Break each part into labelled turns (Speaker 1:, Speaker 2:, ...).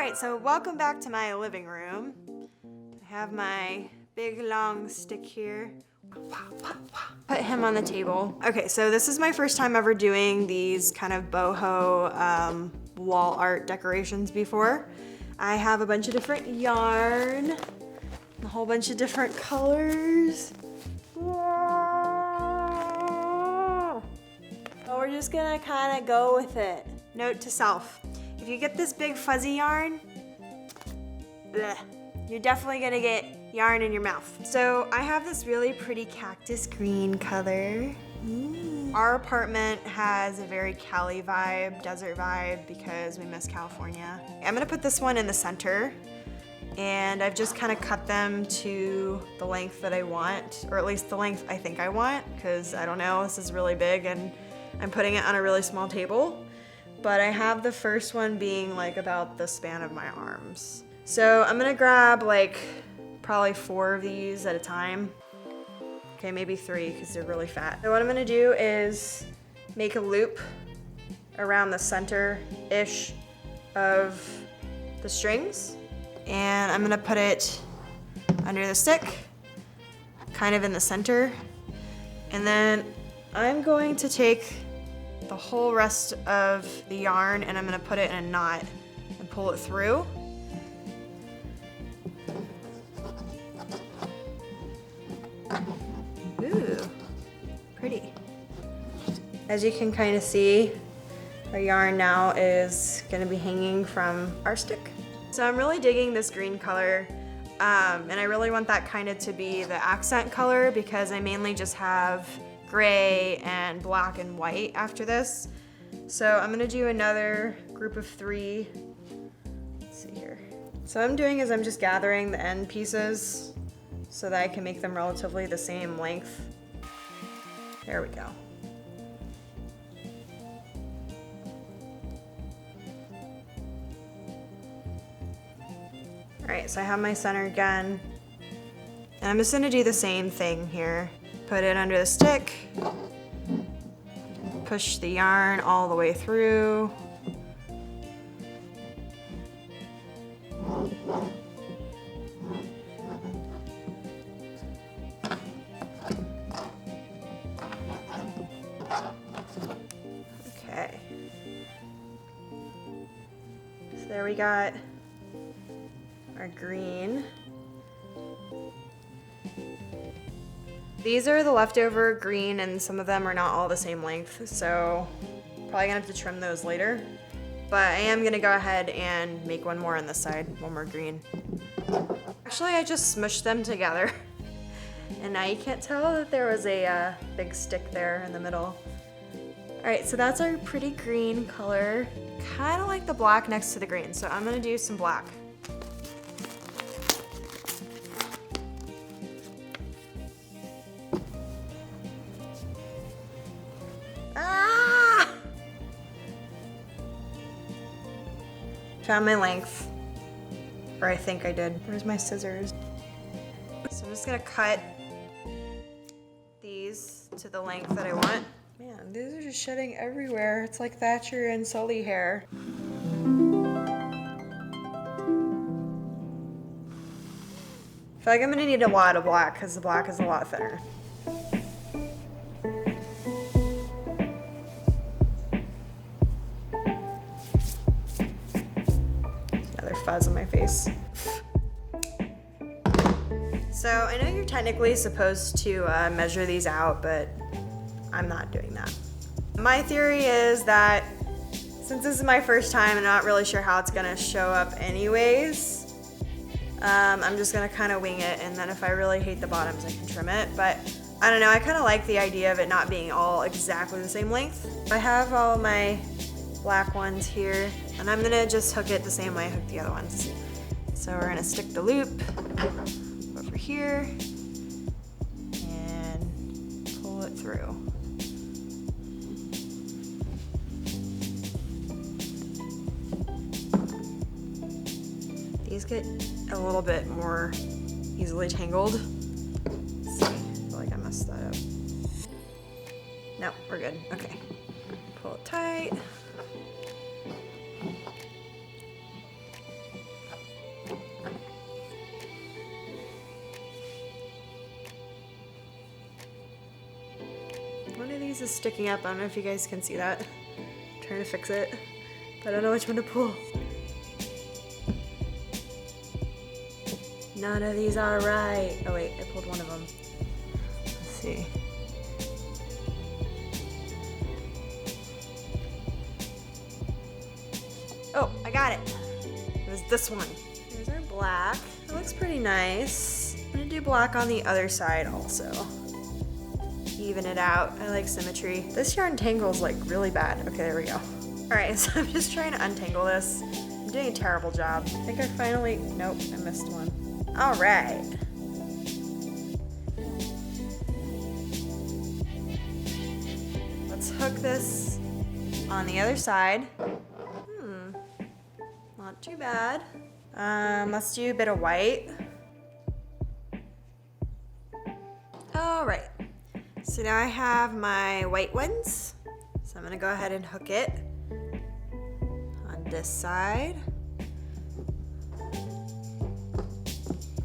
Speaker 1: Alright, so welcome back to my living room. I have my big long stick here. Put him on the table. Okay, so this is my first time ever doing these kind of boho wall art decorations before. I have a bunch of different yarn, a whole bunch of different colors. So we're just gonna kind of go with it. Note to self, if you get this big fuzzy yarn, bleh, you're definitely gonna get yarn in your mouth. So I have this really pretty cactus green color. Our apartment has a very Cali vibe, desert vibe, because we miss California. I'm gonna put this one in the center, and I've just kind of cut them to the length that I want, or at least the length I think I want, because I don't know, this is really big and I'm putting it on a really small table. But I have the first one being like about the span of my arms. So I'm gonna grab like probably 4 of these at a time. Okay, maybe 3 because they're really fat. So what I'm gonna do is make a loop around the center-ish of the strings. And I'm gonna put it under the stick, kind of in the center. And then I'm going to take the whole rest of the yarn and I'm gonna put it in a knot and pull it through. Ooh, pretty. As you can kind of see, our yarn now is gonna be hanging from our stick. So I'm really digging this green color, and I really want that kind of to be the accent color because I mainly just have gray and black and white after this. So I'm gonna do another group of 3. Let's see here. So what I'm doing is I'm just gathering the end pieces so that I can make them relatively the same length. There we go. All right, so I have my center again. And I'm just gonna do the same thing here. Put it under the stick, push the yarn all the way through. Okay. So there we got our green. These are the leftover green and some of them are not all the same length, so probably gonna have to trim those later. But I am gonna go ahead and make one more on this side, one more green. Actually, I just smushed them together. And now you can't tell that there was a big stick there in the middle. All right, so that's our pretty green color. Kind of like the black next to the green, so I'm gonna do some black. Found my length, or I think I did. Where's my scissors? So I'm just gonna cut these to the length that I want. Man, these are just shedding everywhere. It's like Thatcher and Sully hair. I feel like I'm gonna need a lot of black because the black is a lot thinner. Fuzz on my face. So I know you're technically supposed to measure these out, but I'm not doing that. My theory is that since this is my first time, I'm not really sure how it's gonna show up anyways. I'm just gonna kind of wing it, and then if I really hate the bottoms, I can trim it. But I don't know, I kind of like the idea of it not being all exactly the same length. I have all my black ones here, and I'm gonna just hook it the same way I hooked the other ones. So we're gonna stick the loop over here and pull it through. These get a little bit more easily tangled. Let's see, I feel like I messed that up. No, we're good, okay. Pull it tight. one of these is sticking up. I don't know if you guys can see that. I'm trying to fix it, but I don't know which one to pull. None of these are right. Oh wait, I pulled one of them. Let's see. Oh, I got it. It was this one. Here's our black. It looks pretty nice. I'm gonna do black on the other side also. Even it out. I like symmetry. This yarn tangles like really bad. Okay, there we go. All right, so I'm just trying to untangle this. I'm doing a terrible job. I think I finally, nope, I missed one. All right. Let's hook this on the other side. Not too bad. Let's do a bit of white. All right. So now I have my white ones. So I'm gonna go ahead and hook it on this side.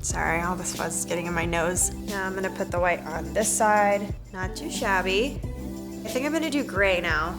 Speaker 1: Sorry, all this fuzz is getting in my nose. Now I'm gonna put the white on this side. Not too shabby. I think I'm gonna do gray now.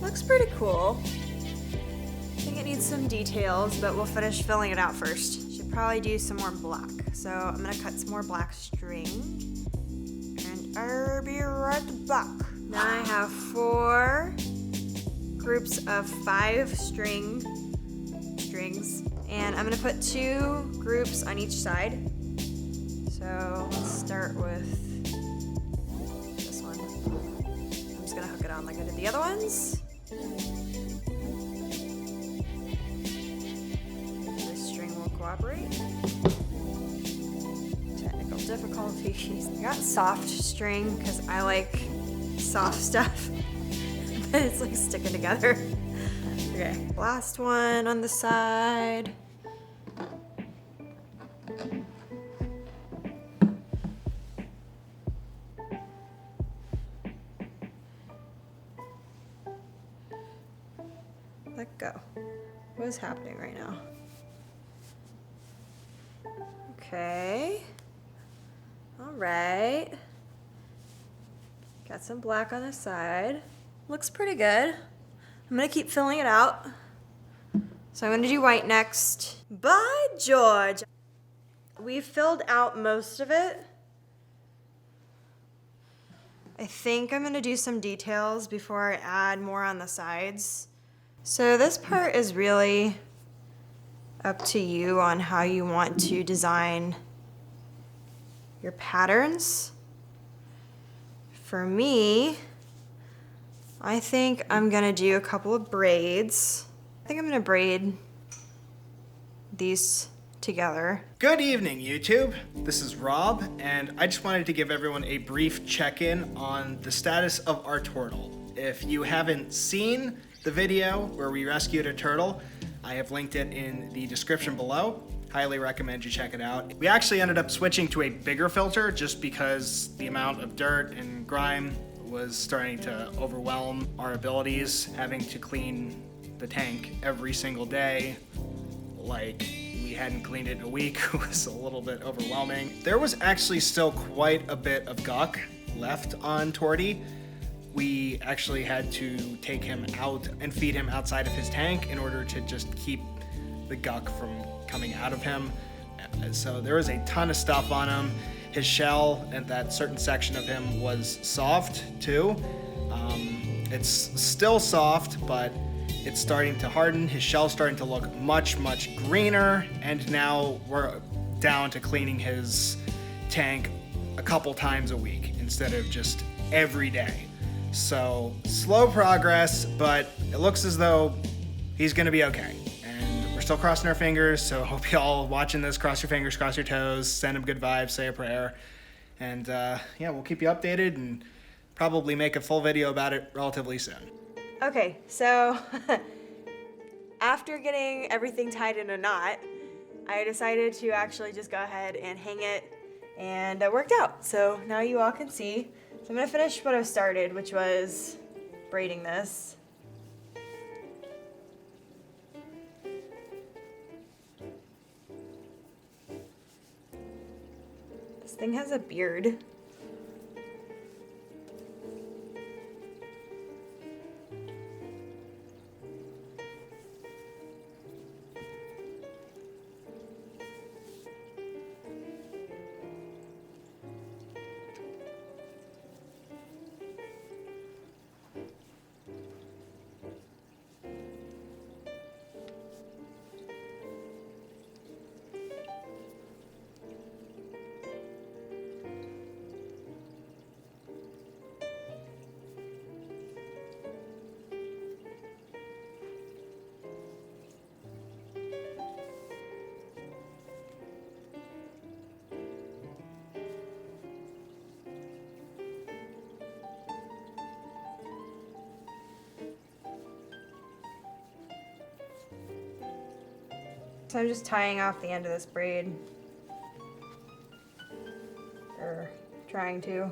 Speaker 1: Looks pretty cool. I think it needs some details, but we'll finish filling it out first. Should probably do some more black. So I'm gonna cut some more black string. And I'll be right back. Now I have 4 groups of 5 strings. And I'm gonna put 2 groups on each side. So let's start with this one. I'm just gonna hook it on like I did the other ones. This string will cooperate. Technical difficulties. I got soft string because I like soft stuff, but it's like sticking together. Okay, last one on the side. Let go. What is happening right now? Okay. All right. Got some black on the side. Looks pretty good. I'm gonna keep filling it out. So I'm gonna do white next. By George! We filled out most of it. I think I'm gonna do some details before I add more on the sides. So this part is really up to you on how you want to design your patterns. For me, I think I'm gonna do a couple of braids. I think I'm gonna braid these together.
Speaker 2: Good evening, YouTube. This is Rob, and I just wanted to give everyone a brief check-in on the status of our turtle. If you haven't seen the video where we rescued a turtle, I have linked it in the description below. Highly recommend you check it out. We actually ended up switching to a bigger filter just because the amount of dirt and grime was starting to overwhelm our abilities. Having to clean the tank every single day, like we hadn't cleaned it in a week, was a little bit overwhelming. There was actually still quite a bit of guck left on Torty. We actually had to take him out and feed him outside of his tank in order to just keep the guck from coming out of him. So there was a ton of stuff on him. His shell and that certain section of him was soft too. It's still soft, but it's starting to harden. His shell's starting to look much, much greener. And now we're down to cleaning his tank a couple times a week instead of just every day. So slow progress, but it looks as though he's gonna be okay. And we're still crossing our fingers, so hope y'all watching this, cross your fingers, cross your toes, send him good vibes, say a prayer. And yeah, we'll keep you updated and probably make a full video about it relatively soon.
Speaker 1: Okay, so after getting everything tied in a knot, I decided to actually just go ahead and hang it, and it worked out. So now you all can see. So I'm gonna finish what I started, which was braiding this. thing has a beard. So I'm just tying off the end of this braid, or trying to.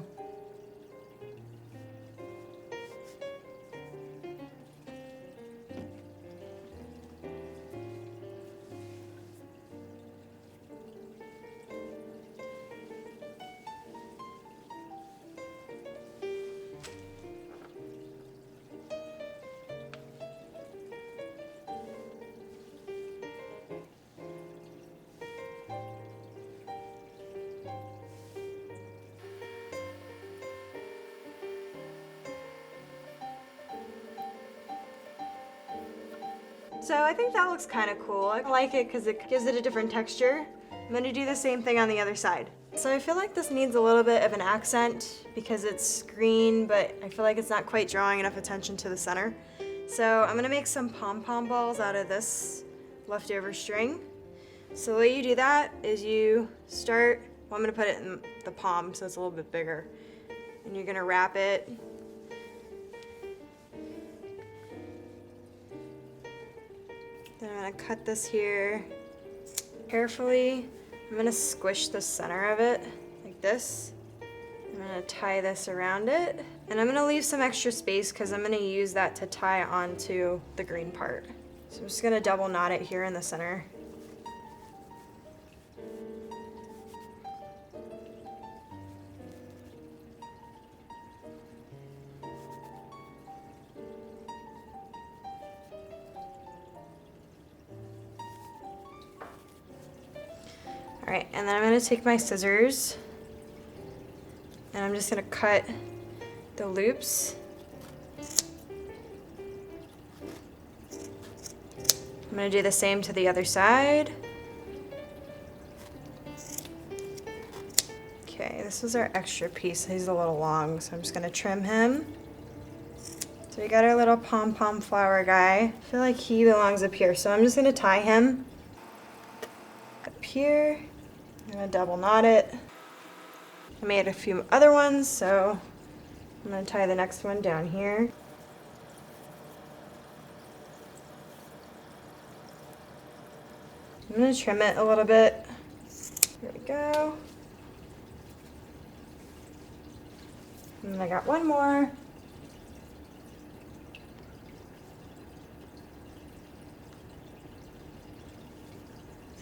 Speaker 1: So I think that looks kind of cool. I like it because it gives it a different texture. I'm going to do the same thing on the other side. So I feel like this needs a little bit of an accent because it's green, but I feel like it's not quite drawing enough attention to the center. So I'm going to make some pom-pom balls out of this leftover string. So the way you do that is you start, well, I'm going to put it in the palm so it's a little bit bigger. And you're going to wrap it. Then I'm going to cut this here carefully. I'm going to squish the center of it like this. I'm going to tie this around it. And I'm going to leave some extra space because I'm going to use that to tie onto the green part. So I'm just going to double knot it here in the center. Alright, and then I'm going to take my scissors and I'm just going to cut the loops. I'm going to do the same to the other side. Okay, this was our extra piece. He's a little long, so I'm just going to trim him. So we got our little pom-pom flower guy. I feel like he belongs up here, so I'm just going to tie him up here. I'm going to double knot it. I made a few other ones, so I'm going to tie the next one down here. I'm going to trim it a little bit. There we go. And then I got one more.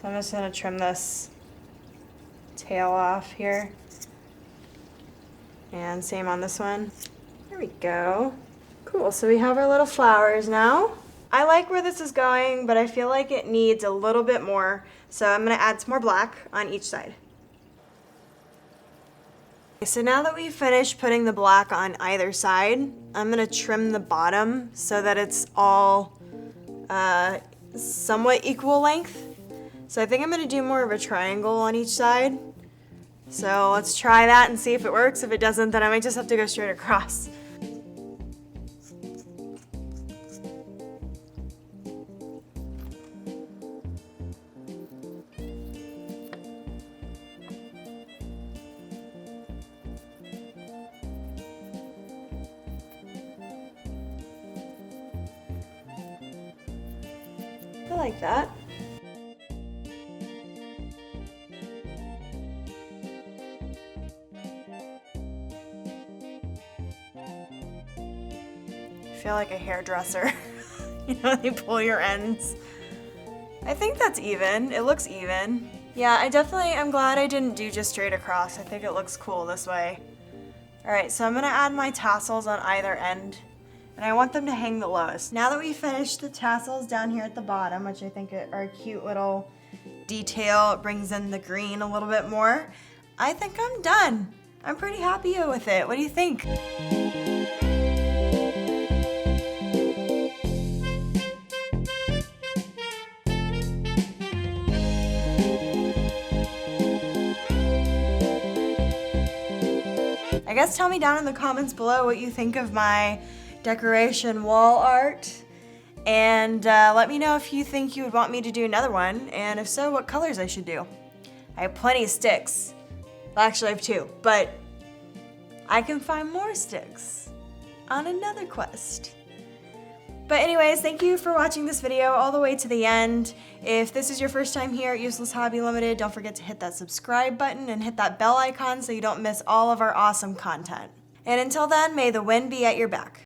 Speaker 1: So I'm just going to trim this tail off here. And same on this one. There we go. Cool, so we have our little flowers now. I like where this is going, but I feel like it needs a little bit more. So I'm gonna add some more black on each side. So now that we've finished putting the black on either side, I'm gonna trim the bottom so that it's all somewhat equal length. So I think I'm gonna do more of a triangle on each side. So let's try that and see if it works. If it doesn't, then I might just have to go straight across. I like that. I feel like a hairdresser. You know, they pull your ends. I think that's even. It looks even. Yeah, I'm glad I didn't do just straight across. I think it looks cool this way. All right, so I'm gonna add my tassels on either end, and I want them to hang the lowest. Now that we finished the tassels down here at the bottom, which I think are a cute little detail, it brings in the green a little bit more, I think I'm done. I'm pretty happy with it. What do you think? I guess tell me down in the comments below what you think of my decoration wall art, and let me know if you think you would want me to do another one, and if so, what colors I should do. I have plenty of sticks. Well, actually I have 2, but I can find more sticks on another quest. But anyways, thank you for watching this video all the way to the end. If this is your first time here at Useless Hobby Limited, don't forget to hit that subscribe button and hit that bell icon so you don't miss all of our awesome content. And until then, may the wind be at your back.